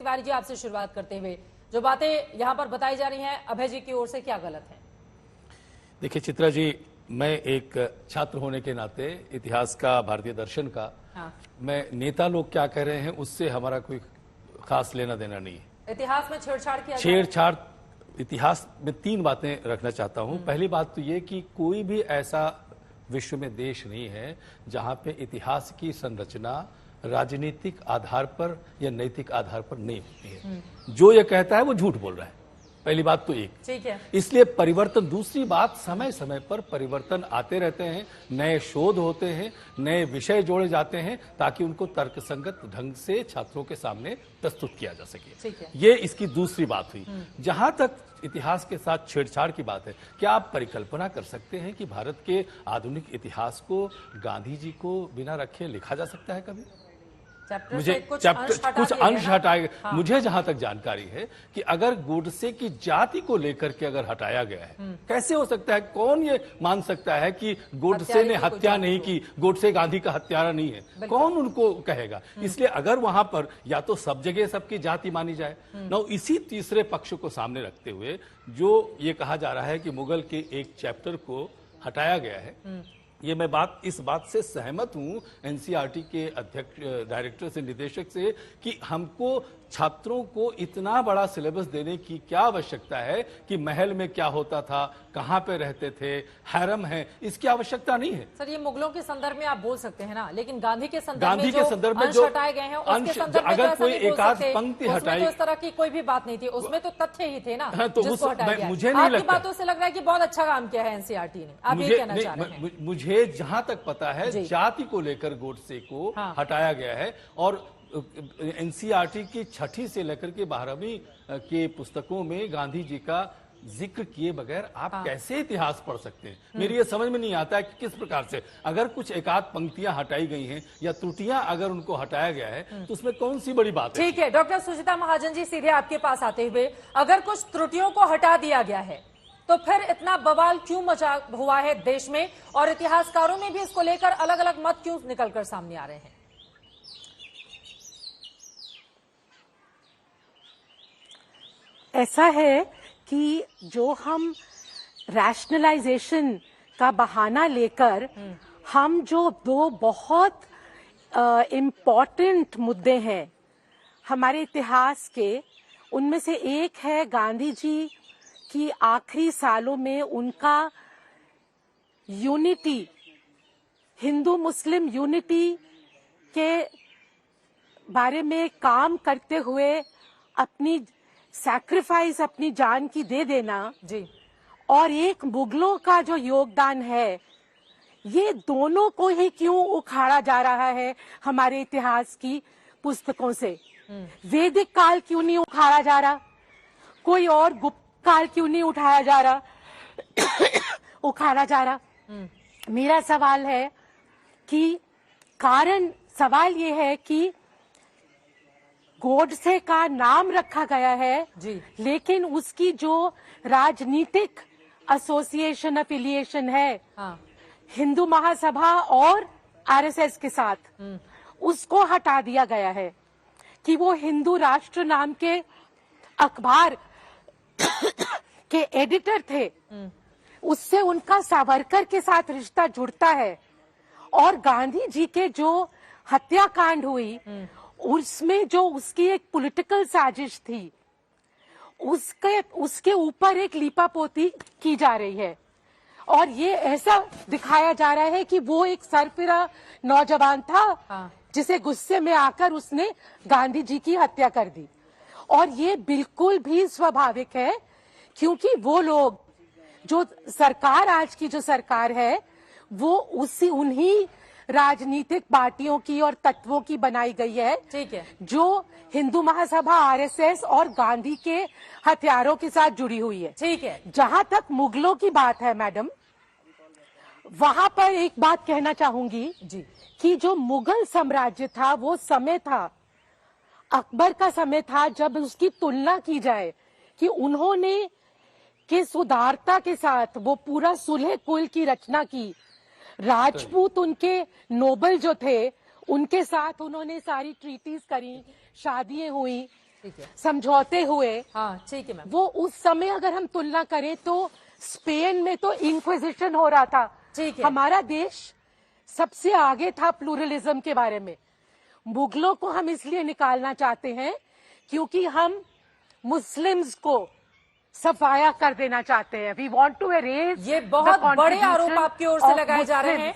अधिकारी जी, आपसे शुरुआत करते हुए जो बातें यहाँ पर बताई जा रही हैं अभय जी की ओर से, क्या गलत है? देखिए चित्रा जी, मैं एक छात्र होने के नाते इतिहास का, भारतीय दर्शन का, मैं नेता लोग क्या कह रहे हैं उससे हमारा कोई खास लेना देना नहीं है। इतिहास में छेड़छाड़ किया छेड़छाड़ इतिहास में 3 बातें रखना चाहता हूं। पहली बात तो ये कि कोई भी ऐसा विश्व में देश नहीं है जहां पे इतिहास की संरचना राजनीतिक आधार पर या नैतिक आधार पर नहीं होती है। जो ये कहता है वो झूठ बोल रहा है। पहली बात तो एक, ठीक है। इसलिए परिवर्तन, दूसरी बात समय समय पर परिवर्तन आते रहते हैं, नए शोध होते हैं, नए विषय जोड़े जाते हैं ताकि उनको तर्कसंगत ढंग से छात्रों के सामने प्रस्तुत किया जा सके। ये इसकी दूसरी बात हुई। जहां तक इतिहास के साथ छेड़छाड़ की बात है, क्या आप परिकल्पना कर सकते हैं कि भारत के आधुनिक इतिहास को गांधी जी को बिना रखे लिखा जा सकता है कभी? मुझे कुछ अंश हटाए। मुझे जहां तक जानकारी है कि अगर गोडसे की जाति को लेकर के अगर हटाया गया है, कैसे हो सकता है? कौन ये मान सकता है कि गोडसे ने हत्या नहीं की, गोडसे गांधी का हत्यारा नहीं है? कौन उनको कहेगा? इसलिए अगर वहां पर या तो सब जगह सबकी जाति मानी जाए ना, इसी तीसरे पक्ष को सामने रखते हुए जो ये कहा जा रहा है कि मुगल के एक चैप्टर को हटाया गया है, ये मैं इस बात से सहमत हूं एनसीईआरटी के अध्यक्ष, डायरेक्टर से, निदेशक से, कि हमको छात्रों को इतना बड़ा सिलेबस देने की क्या आवश्यकता है कि महल में क्या होता था, कहां पे रहते थे, हैरम है, इसकी आवश्यकता नहीं है। सर, ये मुगलों के संदर्भ में आप बोल सकते हैं ना, लेकिन गांधी के संदर्भ में जो हटाए गए हैं उसके संदर्भ में अगर कोई एक आध पंक्ति हटाई, तो इस तरह की कोई भी बात नहीं थी, उसमें तो तथ्य ही थे ना। तो मुझे नहीं लगता, बातों से लग रहा है कि बहुत अच्छा काम किया है एनसीईआरटी ने, आप ये कहना चाह रहे हैं? मुझे जहां तक पता है जाति को लेकर गोडसे को हटाया गया है, और एनसीईआरटी की 6ठी से लेकर के 12वीं के पुस्तकों में गांधी जी का जिक्र किए बगैर आप कैसे इतिहास पढ़ सकते हैं? मेरी ये समझ में नहीं आता है कि किस प्रकार से, अगर कुछ एकाध पंक्तियां हटाई गई हैं या त्रुटियां अगर उनको हटाया गया है तो उसमें कौन सी बड़ी बात है? ठीक है, डॉक्टर सुचिता महाजन जी, सीधे आपके पास आते हुए, अगर कुछ त्रुटियों को हटा दिया गया है तो फिर इतना बवाल क्यों मचा हुआ है देश में, और इतिहासकारों में भी इसको लेकर अलग अलग मत क्यों निकलकर सामने आ रहे हैं? ऐसा है कि जो हम रैशनलाइजेशन का बहाना लेकर हम जो 2 बहुत इम्पॉर्टेंट मुद्दे हैं हमारे इतिहास के, उनमें से एक है गांधी जी की आखिरी सालों में उनका यूनिटी, हिंदू मुस्लिम यूनिटी के बारे में काम करते हुए अपनी सैक्रिफाइस, अपनी जान की दे देना जी, और एक मुगलों का जो योगदान है, ये दोनों को ही क्यों उखाड़ा जा रहा है हमारे इतिहास की पुस्तकों से? वैदिक काल क्यों नहीं उखाड़ा जा रहा? कोई और गुप्त काल क्यों नहीं उठाया जा रहा, उखाड़ा जा रहा? मेरा सवाल है कि सवाल ये है कि गोडसे का नाम रखा गया है जी, लेकिन उसकी जो राजनीतिक एसोसिएशन, अफिलिएशन है हिंदू महासभा और आरएसएस के साथ, उसको हटा दिया गया है कि वो हिंदू राष्ट्र नाम के अखबार के एडिटर थे, उससे उनका सावरकर के साथ रिश्ता जुड़ता है, और गांधी जी के जो हत्याकांड हुई उसमें जो उसकी एक पॉलिटिकल साजिश थी, उसके ऊपर एक लीपापोती की जा रही है, और ये ऐसा दिखाया जा रहा है कि वो एक सरफिरा नौजवान था जिसे गुस्से में आकर उसने गांधी जी की हत्या कर दी। और ये बिल्कुल भी स्वाभाविक है, क्योंकि वो लोग, जो सरकार, आज की जो सरकार है, वो उन्हीं राजनीतिक पार्टियों की और तत्वों की बनाई गई है, ठीक है, जो हिंदू महासभा, आरएसएस और गांधी के हथियारों के साथ जुड़ी हुई है। ठीक है, जहां तक मुगलों की बात है मैडम, वहां पर एक बात कहना चाहूंगी जी, कि जो मुगल साम्राज्य था वो समय था, अकबर का समय था, जब उसकी तुलना की जाए कि उन्होंने किस उदारता के साथ वो पूरा सुलह कुल की रचना की, राजपूत उनके नोबल जो थे उनके साथ उन्होंने सारी ट्रीटीज करी, शादियां हुई, ठीक है, समझौते हुए। हाँ ठीक है मैम। वो उस समय अगर हम तुलना करें तो स्पेन में तो इंक्विजिशन हो रहा था। ठीक है। हमारा देश सबसे आगे था प्लूरलिज्म के बारे में। मुगलों को हम इसलिए निकालना चाहते हैं क्योंकि हम मुस्लिम्स को सफाया कर देना चाहते हैं। We want to erase. ये बहुत बड़े आरोप आपकी ओर से लगाए जा रहे हैं।